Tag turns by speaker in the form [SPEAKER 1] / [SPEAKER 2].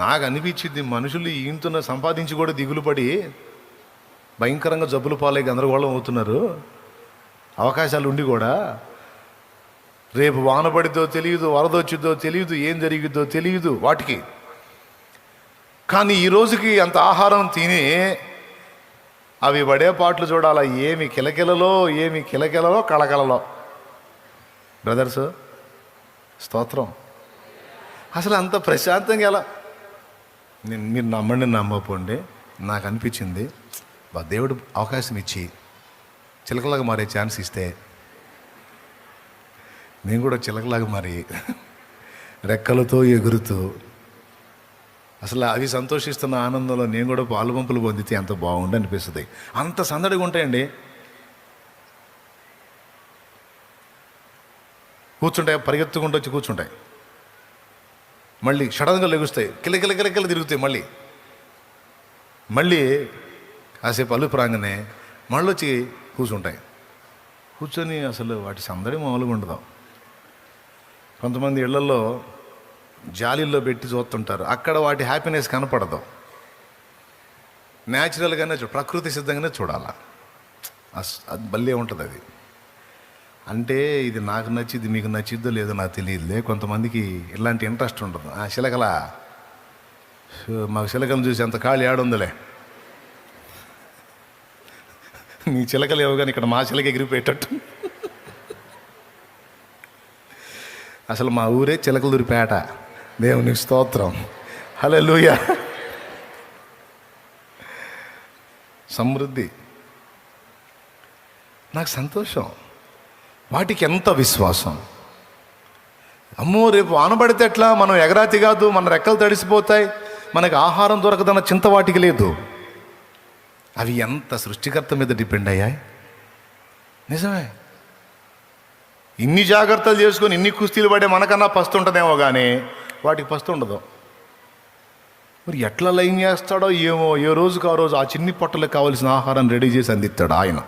[SPEAKER 1] నాకు అనిపించింది, మనుషులు ఈయంతో సంపాదించి కూడా దిగులు పడి భయంకరంగా జబ్బులు పాలై గందరగోళం అవుతున్నారు. అవకాశాలు ఉండి కూడా రేపు వాన పడిద్దో తెలియదు, వరద వచ్చిద్దో తెలియదు, ఏం జరిగిద్దో తెలియదు వాటికి. కానీ ఈ రోజుకి అంత ఆహారం తిని అవి పడే పాటలు చూడాలా, ఏమి కిలకిలలో కళకలలో. బ్రదర్స్, స్తోత్రం. అసలు అంత ప్రశాంతంగా ఎలా, మీరు నమ్మండి నమ్మపోండి, నాకు అనిపించింది దేవుడు అవకాశం ఇచ్చి చిలకలాగా మారే ఛాన్స్ ఇస్తే నేను కూడా చిలకలాగా మారి రెక్కలతో ఎగురుతూ అసలు అవి సంతోషిస్తున్న ఆనందంలో నేను కూడా పాలుపంపులు పొందితే ఎంత బాగుండి అనిపిస్తుంది. అంత సందడిగా ఉంటాయండి. కూర్చుంటాయి, పరిగెత్తుకుంటూ వచ్చి కూర్చుంటాయి, మళ్ళీ సడన్గా లెగుస్తాయి, కిలకిల తిరుగుతాయి, మళ్ళీ కాసేపు అల్లు ప్రాంగనే మళ్ళీ వచ్చి కూర్చొని అసలు వాటి సందడి మామూలుగా ఉండదు. కొంతమంది ఇళ్లలో జాలీల్లో పెట్టి చూస్తుంటారు, అక్కడ వాటి హ్యాపీనెస్ కనపడదు. న్యాచురల్గానే ప్రకృతి సిద్ధంగానే చూడాల. అది భలే ఉంటుంది. అది అంటే ఇది నాకు నచ్చిద్ది, మీకు నచ్చిద్దో లేదో నాకు తెలియదులే. కొంతమందికి ఇలాంటి ఇంట్రెస్ట్ ఉండదు. చిలకల మాకు చిలకలను చూసి అంత ఖాళీ ఆడుందిలే, నీ చిలకలు ఏవో కానీ ఇక్కడ మా చిలక ఎగిరిపోయేటట్టు. అసలు మా ఊరే చిలకలూరిపేట. దేవునికి స్తోత్రం, హల్లెలూయా. సమృద్ధి, నాకు సంతోషం. వాటికి ఎంత విశ్వాసం. అమ్మో రేపు ఆనబడితే ఎట్లా, మనం ఎగరాతి కాదు, మన రెక్కలు తడిసిపోతాయి, మనకు ఆహారం దొరకదన్న చింత వాటికి లేదు. అవి ఎంత సృష్టికర్త మీద డిపెండ్ అయ్యాయి. నిజమే, ఇన్ని జాగ్రత్తలు చేసుకొని ఇన్ని కుస్తీలు పడే మనకన్నా పస్తు ఉంటుందేమో కానీ వాటికి పస్తు ఉండదు. మరి ఎట్లా లైన్ చేస్తాడో ఏమో, ఏ రోజుకు ఆ రోజు ఆ చిన్ని పొట్టలకు కావాల్సిన ఆహారం రెడీ చేసి అందిస్తాడు ఆయన.